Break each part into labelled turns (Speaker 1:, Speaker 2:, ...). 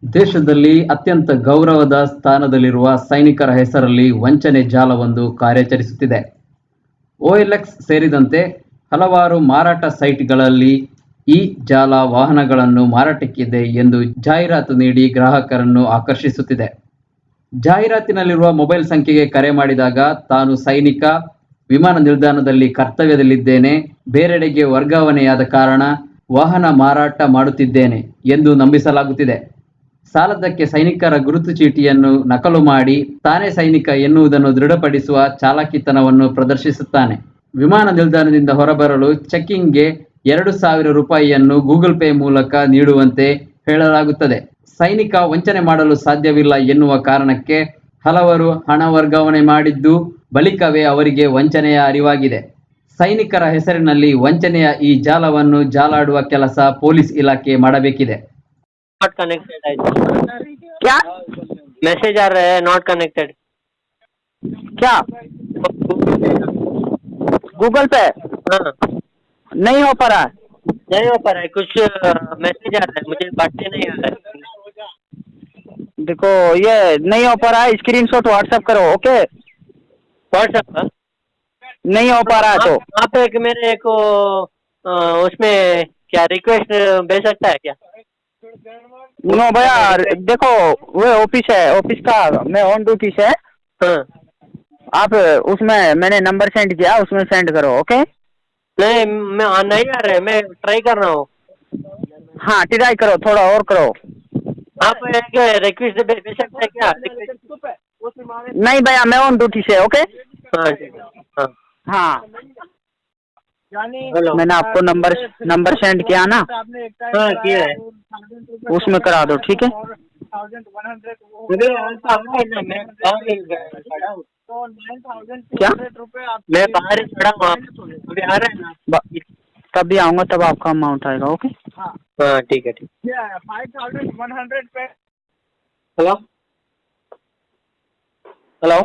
Speaker 1: ದೇಶದಲ್ಲಿ ಅತ್ಯಂತ ಗೌರವದ ಸ್ಥಾನದಲ್ಲಿರುವ ಸೈನಿಕರ ಹೆಸರಲ್ಲಿ ವಂಚನೆ ಜಾಲವೊಂದು ಕಾರ್ಯಾಚರಿಸುತ್ತಿದೆ. ಓಎಲ್ಎಕ್ಸ್ ಸೇರಿದಂತೆ ಹಲವಾರು ಮಾರಾಟ ಸೈಟ್ಗಳಲ್ಲಿ ಈ ಜಾಲ ವಾಹನಗಳನ್ನು ಮಾರಾಟಕ್ಕಿದೆ ಎಂದು ಜಾಹೀರಾತು ನೀಡಿ ಗ್ರಾಹಕರನ್ನು ಆಕರ್ಷಿಸುತ್ತಿದೆ. ಜಾಹೀರಾತಿನಲ್ಲಿರುವ ಮೊಬೈಲ್ ಸಂಖ್ಯೆಗೆ ಕರೆ ಮಾಡಿದಾಗ ತಾನು ಸೈನಿಕ, ವಿಮಾನ ನಿಲ್ದಾಣದಲ್ಲಿ ಕರ್ತವ್ಯದಲ್ಲಿದ್ದೇನೆ, ಬೇರೆಡೆಗೆ ವರ್ಗಾವಣೆಯಾದ ಕಾರಣ ವಾಹನ ಮಾರಾಟ ಮಾಡುತ್ತಿದ್ದೇನೆ ಎಂದು ನಂಬಿಸಲಾಗುತ್ತಿದೆ. ಸಾಲದ್ದಕ್ಕೆ ಸೈನಿಕರ ಗುರುತು ಚೀಟಿಯನ್ನು ನಕಲು ಮಾಡಿ ತಾನೇ ಸೈನಿಕ ಎನ್ನುವುದನ್ನು ದೃಢಪಡಿಸುವ ಚಾಲಾಕಿತನವನ್ನು ಪ್ರದರ್ಶಿಸುತ್ತಾನೆ. ವಿಮಾನ ನಿಲ್ದಾಣದಿಂದ ಹೊರಬರಲು ಚೆಕ್ಕಿಂಗ್ಗೆ 2,000 ರೂಪಾಯಿಯನ್ನು ಗೂಗಲ್ ಪೇ ಮೂಲಕ ನೀಡುವಂತೆ ಹೇಳಲಾಗುತ್ತದೆ. ಸೈನಿಕ ವಂಚನೆ ಮಾಡಲು ಸಾಧ್ಯವಿಲ್ಲ ಎನ್ನುವ ಕಾರಣಕ್ಕೆ ಹಲವರು ಹಣ ವರ್ಗಾವಣೆ ಮಾಡಿದ್ದು ಬಳಿಕವೇ ಅವರಿಗೆ ವಂಚನೆಯ ಅರಿವಾಗಿದೆ. ಸೈನಿಕರ ಹೆಸರಿನಲ್ಲಿ ವಂಚನೆಯ ಈ ಜಾಲವನ್ನು ಜಾಲಾಡುವ ಕೆಲಸ ಪೊಲೀಸ್ ಇಲಾಖೆ ಮಾಡಬೇಕಿದೆ.
Speaker 2: नॉट कनेक्टेड है क्या मैसेज आ रहा है नॉट कनेक्टेड
Speaker 3: क्या गूगल पे
Speaker 2: हाँ
Speaker 3: नहीं हो पा रहा है।
Speaker 2: नहीं हो पा रहा है कुछ मैसेज आ रहा है मुझे बातें नहीं आ रहा है।
Speaker 3: देखो ये नहीं हो पा रहा है, स्क्रीनशॉट व्हाट्सएप करो। ओके
Speaker 2: व्हाट्सएप पर
Speaker 3: नहीं हो पा रहा है तो
Speaker 2: आप एक मेरे को उसमें क्या रिक्वेस्ट भेज सकता है क्या?
Speaker 3: नो भैया देखो वो ऑफिस है, ऑफिस का मैं ऑन ड्यूटी से
Speaker 2: हाँ
Speaker 3: आप उसमें मैंने नंबर सेंड किया, उसमें सेंड करो। ओके
Speaker 2: नहीं मैं नहीं आ रहा है मैं ट्राई कर रहा हूँ।
Speaker 3: हाँ ट्राई करो, थोड़ा और करो।
Speaker 2: आप एक रिक्वेस्ट भेज सकते हैं क्या?
Speaker 3: नहीं भैया मैं ऑन ड्यूटी से। ओके
Speaker 2: हाँ ठीक है हाँ
Speaker 3: हाँ
Speaker 2: हेलो
Speaker 3: मैंने आपको नंबर सेंड किया ना,
Speaker 2: हाँ किया है
Speaker 3: उसमें करा दो। ठीक है क्या
Speaker 2: मैं बाहर ही खड़ा हूँ अभी आ रहा है ना
Speaker 3: तब भी आऊंगा तब आपका अमाउंट आएगा। ओके
Speaker 2: हाँ ठीक है ठीक
Speaker 3: 5100 पे।
Speaker 2: हेलो हेलो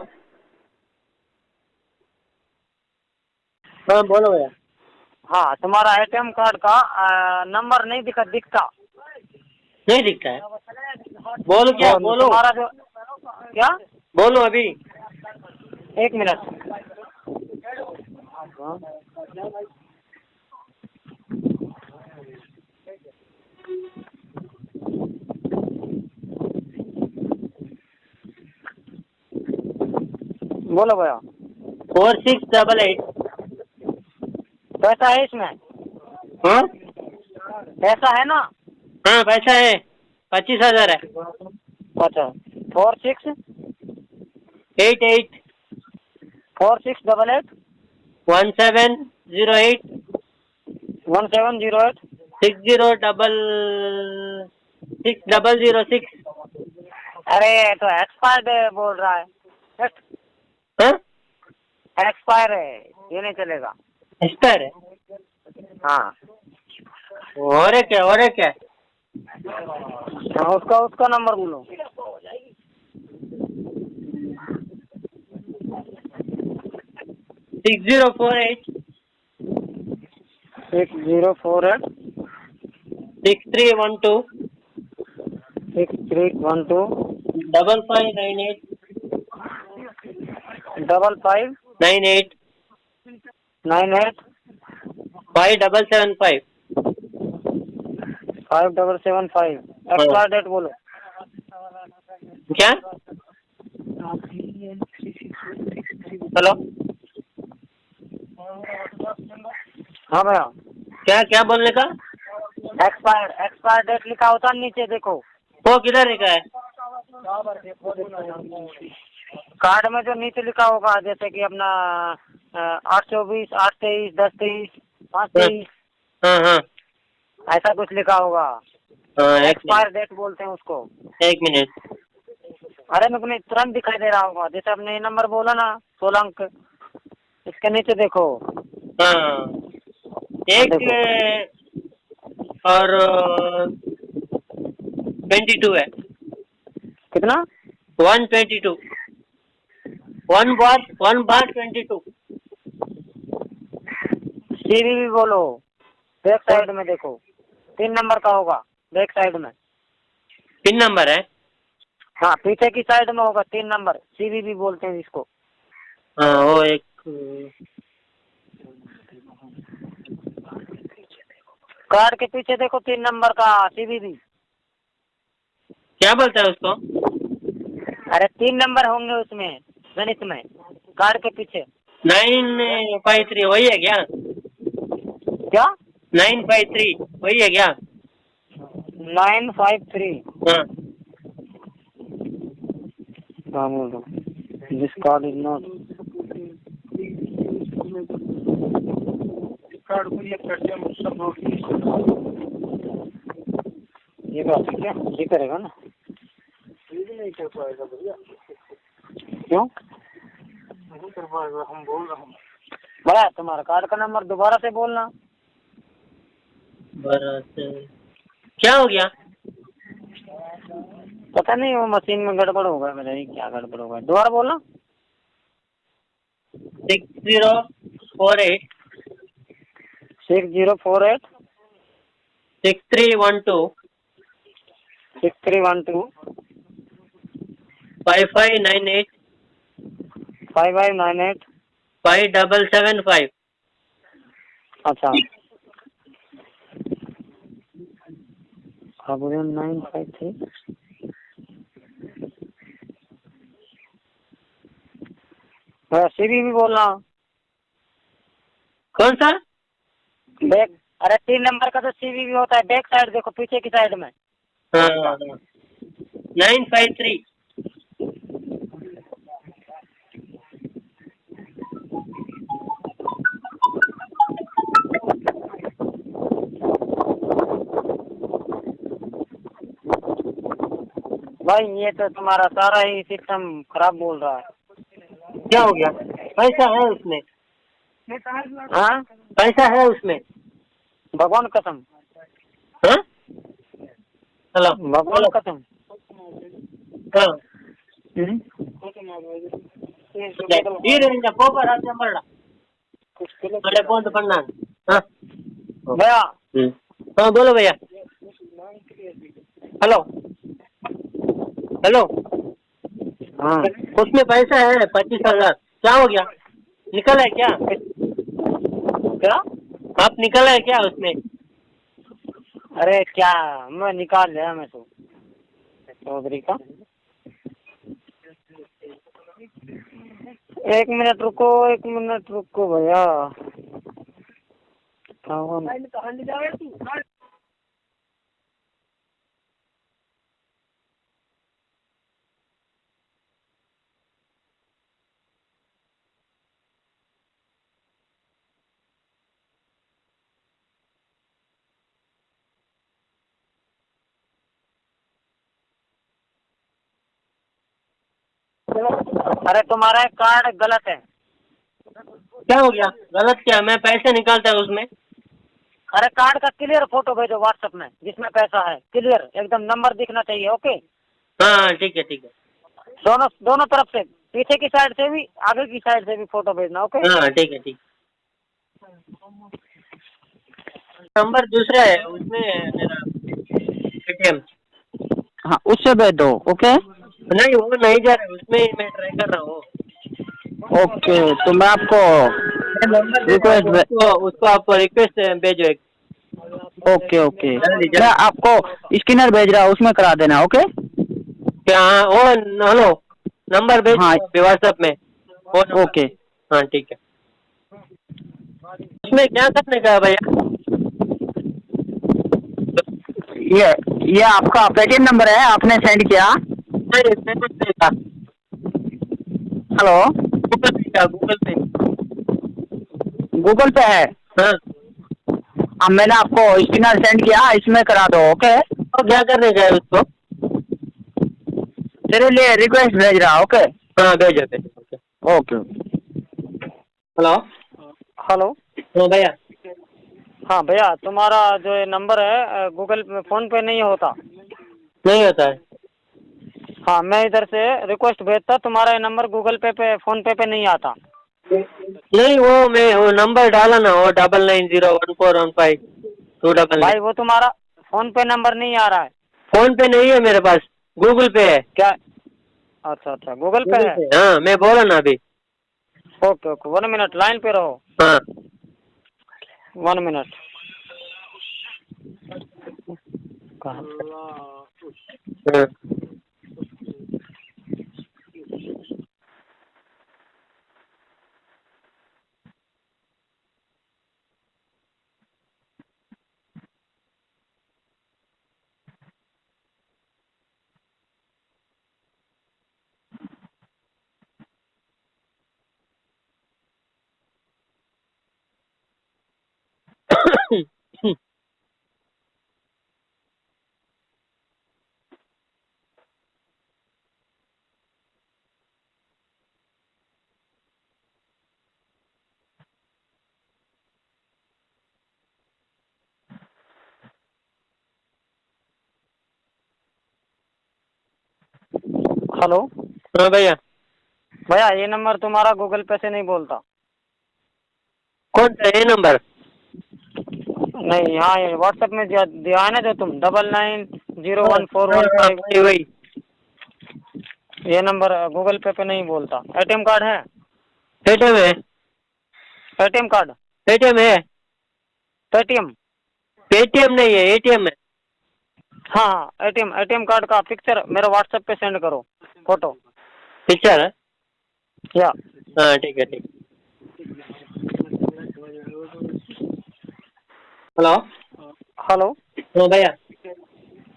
Speaker 2: हाँ बोलो भैया।
Speaker 3: हाँ तुम्हारा एटीएम कार्ड का नंबर नहीं दिखता
Speaker 2: नहीं दिखता है बोलो क्या
Speaker 3: तो
Speaker 2: बोलो
Speaker 3: तुम्हारा जो क्या
Speaker 2: बोलो अभी
Speaker 3: 1 मिनट बोलो भैया
Speaker 2: 4688
Speaker 3: पैसा है इसमें?
Speaker 2: हाँ
Speaker 3: पैसा है ना?
Speaker 2: हाँ पैसा है 25,000 है।
Speaker 3: अच्छा
Speaker 2: 88
Speaker 3: 4688
Speaker 2: 1708
Speaker 3: 1708 6006 अरे तो एक्सपायर्ड बोल रहा है।
Speaker 2: हाँ
Speaker 3: एक्सपायर है, ये नहीं चलेगा।
Speaker 2: एक्सपायर है
Speaker 3: हाँ
Speaker 2: और क्या
Speaker 3: हाँ, उसका नंबर बोलो
Speaker 2: 6048
Speaker 3: 6048
Speaker 2: 6312
Speaker 3: 6312
Speaker 2: 5598
Speaker 3: 55
Speaker 2: 98
Speaker 3: 98
Speaker 2: 5775
Speaker 3: 5775 एक्सपायर डेट बोलो
Speaker 2: क्या हेलो
Speaker 3: हाँ भैया
Speaker 2: क्या क्या बोलने का
Speaker 3: एक्सपायर डेट लिखा होता है नीचे देखो।
Speaker 2: वो किधर लिखा है?
Speaker 3: कार्ड में जो नीचे लिखा होगा जैसे कि अपना 824 823 1023 523
Speaker 2: हाँ हाँ
Speaker 3: ऐसा कुछ लिखा होगा।
Speaker 2: हाँ
Speaker 3: एक्सपायर डेट बोलते हैं उसको।
Speaker 2: एक मिनट
Speaker 3: अरे मेरे को नहीं तुरंत दिखाई दे रहा होगा जैसे आपने ये नंबर बोला ना 16 अंक, इसके नीचे देखो।
Speaker 2: हाँ एक और 22 है।
Speaker 3: कितना?
Speaker 2: 122 1 बार 22
Speaker 3: सीवीवी बोलो, बैक साइड में देखो 3 नंबर का होगा बैक साइड में।
Speaker 2: पिन नंबर है?
Speaker 3: हाँ, पीछे की साइड में होगा 3 नंबर, CVV बोलते हैं इसको।
Speaker 2: हाँ वो एक
Speaker 3: कार्ड के पीछे देखो 3 नंबर का CVV।
Speaker 2: क्या बोलता है उसको?
Speaker 3: अरे 3 नंबर होंगे उसमें, गणित में, कार्ड के पीछे।
Speaker 2: 953 वही है क्या?
Speaker 3: क्या?
Speaker 2: 953 वही है क्या?
Speaker 3: 953।
Speaker 2: हाँ
Speaker 3: हाँ बोल दो, दिस कार्ड इज नॉट। ये बात है क्या? ये करेगा ना? नहीं कर पाएगा भैया। क्यों नहीं कर पाएगा? हम बोल रहे हैं बड़ा, तुम्हारा कार्ड का नंबर दोबारा से बोलना।
Speaker 2: बराबर। क्या हो गया?
Speaker 3: पता नहीं, वो मशीन में गड़बड़ होगा, मेरा ही क्या गड़बड़ होगा, दोबारा बोलना।
Speaker 2: 6048
Speaker 3: 6048
Speaker 2: 6312
Speaker 3: 6312
Speaker 2: 5598
Speaker 3: 5598।
Speaker 2: 5775।
Speaker 3: अच्छा, अब 953। CVV बोलना।
Speaker 2: कौन सा?
Speaker 3: बैक, अरे 3 नंबर का तो CVV होता है, बैक साइड देखो, पीछे की साइड में।
Speaker 2: हाँ 953।
Speaker 3: भाई ये तो तुम्हारा सारा ही सिस्टम खराब बोल रहा है।
Speaker 2: क्या हो गया? पैसा है उसमें?
Speaker 3: हाँ,
Speaker 2: पैसा है उसमें?
Speaker 3: भगवान कसम,
Speaker 2: हाँ हेलो
Speaker 3: भगवान कसम।
Speaker 2: हाँ
Speaker 3: हम्म?
Speaker 2: ஈரஞ்ச போப்பா ராஜ்யம்பரடா अरे कौन तो पढ़ना? हाँ
Speaker 3: भैया,
Speaker 2: हाँ बोलो भैया। Hello hello.
Speaker 3: हाँ
Speaker 2: उसमें पैसा है 25,000। क्या हो गया? निकल है क्या?
Speaker 3: क्या?
Speaker 2: आप निकल है क्या उसमें?
Speaker 3: अरे क्या, मैं निकाल लिया मैं तो चौधरी का। 1 मिनट रुको, 1 मिनट रुको भैया। अरे तुम्हारा कार्ड गलत है।
Speaker 2: क्या हो गया? गलत क्या? मैं पैसे निकालता है उसमें।
Speaker 3: अरे कार्ड का क्लियर फोटो भेजो व्हाट्सएप में, जिसमें पैसा है, क्लियर एकदम नंबर दिखना चाहिए। ओके,
Speaker 2: हाँ ठीक है ठीक है।
Speaker 3: दोनों दोनों तरफ से, पीछे की साइड से भी, आगे की साइड से भी फोटो भेजना। ओके,
Speaker 2: हाँ ठीक है ठीक। नंबर दूसरा है उसमें मेरा ATM।
Speaker 3: हाँ उससे भेज दो। ओके
Speaker 2: नहीं वो नहीं जा रहा है, उसमें ही मैं ट्राई कर रहा हूँ।
Speaker 3: ओके, तो मैं आपको
Speaker 2: मैं नंबर देता हूँ
Speaker 3: रिक्वेस्ट।
Speaker 2: उसको आप रिक्वेस्ट भेजो एक।
Speaker 3: ओके ओके,
Speaker 2: जल्दी
Speaker 3: मैं
Speaker 2: जल्दी।
Speaker 3: आपको स्कैनर भेज रहा हूँ, उसमें करा देना। ओके
Speaker 2: क्या? वो हेलो नंबर भेज
Speaker 3: हाँ
Speaker 2: व्हाट्सएप में वो नंबर।
Speaker 3: ओके।
Speaker 2: हाँ ठीक है। उसमें क्या करने का है भैया?
Speaker 3: ये आपका पेटीएम नंबर है, आपने सेंड किया।
Speaker 2: नहीं पेमेंट नहीं था।
Speaker 3: हेलो,
Speaker 2: गूगल पे का गूगल पे।
Speaker 3: गूगल पे है।
Speaker 2: हाँ
Speaker 3: अब मैंने आपको स्कैनर सेंड किया, इसमें करा दो। ओके,
Speaker 2: तो क्या करने का है उसको?
Speaker 3: तेरे लिए रिक्वेस्ट भेज रहा। ओके
Speaker 2: हाँ भेजो भेजो।
Speaker 3: ओके।
Speaker 2: हेलो
Speaker 3: हेलो,
Speaker 2: हाँ भैया।
Speaker 3: हाँ भैया, तुम्हारा जो ये नंबर है गूगल पे, फोन पे नहीं होता।
Speaker 2: नहीं होता है?
Speaker 3: हाँ, मैं इधर से रिक्वेस्ट भेजता, तुम्हारा ये नंबर गूगल पे फोन पे नहीं आता।
Speaker 2: नहीं वो मैं वो नंबर डाला ना, वो 9901415299।
Speaker 3: भाई वो तुम्हारा फोन पे नंबर नहीं आ रहा है।
Speaker 2: फोन पे नहीं है मेरे पास, गूगल पे है।
Speaker 3: क्या? अच्छा अच्छा, गूगल पे है।
Speaker 2: हाँ मैं बोला ना अभी।
Speaker 3: ओके ओके, 1 मिनट लाइन पे रहो।
Speaker 2: हाँ
Speaker 3: 1 मिनट। कहाँ?
Speaker 2: हाँ।
Speaker 3: हेलो
Speaker 2: हाँ भैया।
Speaker 3: भैया, ये नंबर तुम्हारा गूगल पे से नहीं बोलता।
Speaker 2: कौन सा ये नंबर?
Speaker 3: नहीं, यहाँ ये व्हाट्सएप में दिया है ना जो तुम, 990141
Speaker 2: वही वही।
Speaker 3: ये नंबर गूगल पे नहीं बोलता। एटीएम कार्ड है?
Speaker 2: पेटीएम है।
Speaker 3: ATM card?
Speaker 2: पेटीएम है।
Speaker 3: पेटीएम?
Speaker 2: पेटीएम नहीं है, एटीएम है।
Speaker 3: हाँ हाँ, एटीएम एटीएम कार्ड का पिक्चर मेरे व्हाट्सएप पे सेंड करो, फोटो।
Speaker 2: पिक्चर है।
Speaker 3: या
Speaker 2: हाँ ठीक है ठीक। हेलो।
Speaker 3: हेलो
Speaker 2: हाँ भैया।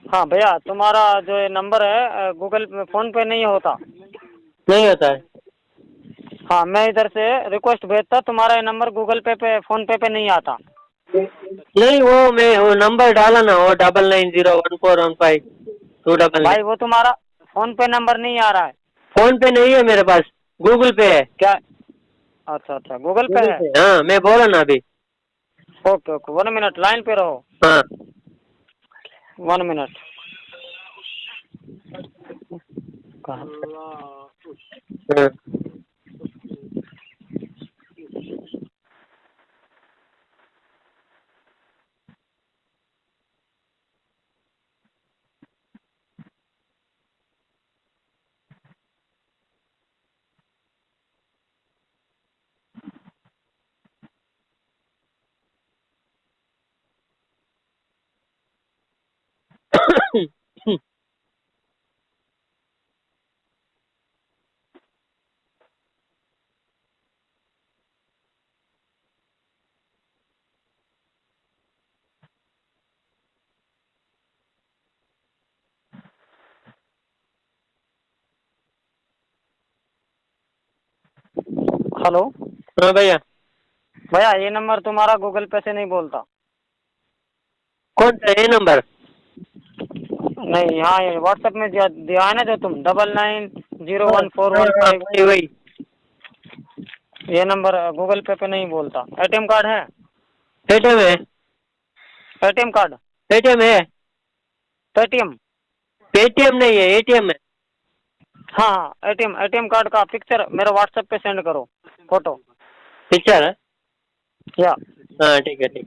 Speaker 3: हाँ भैया, तुम्हारा जो ये नंबर है गूगल पे, फोन पे नहीं होता।
Speaker 2: नहीं होता है।
Speaker 3: हाँ, मैं इधर से रिक्वेस्ट भेजता, तुम्हारा ये नंबर गूगल पे फोन पे नहीं आता।
Speaker 2: नहीं वो नंबर डाला ना, वो 9901415299।
Speaker 3: भाई वो तुम्हारा फोन पे नंबर नहीं आ रहा है।
Speaker 2: फोन पे नहीं है मेरे पास, गूगल पे है।
Speaker 3: क्या? अच्छा अच्छा, गूगल पे है।
Speaker 2: हाँ मैं बोला ना अभी।
Speaker 3: ओके ओके, 1 मिनट लाइन पे रहो।
Speaker 2: हाँ
Speaker 3: 1 मिनट। कहाँ?
Speaker 2: हाँ।
Speaker 3: हेलो
Speaker 2: हाँ भैया।
Speaker 3: भैया, ये नंबर तुम्हारा गूगल पे से नहीं बोलता।
Speaker 2: कौन सा ये नंबर?
Speaker 3: नहीं, यहाँ ये व्हाट्सएप में दिया है ना जो तुम, 990141
Speaker 2: वही वही।
Speaker 3: ये नंबर गूगल पे नहीं बोलता। एटीएम कार्ड है?
Speaker 2: पेटीएम है।
Speaker 3: ATM card?
Speaker 2: पेटीएम है।
Speaker 3: पेटीएम?
Speaker 2: पेटीएम नहीं है, एटीएम है।
Speaker 3: हाँ हाँ, एटीएम कार्ड का पिक्चर मेरे व्हाट्सएप पे सेंड करो, फोटो।
Speaker 2: पिक्चर है।
Speaker 3: या
Speaker 2: हाँ ठीक है ठीक।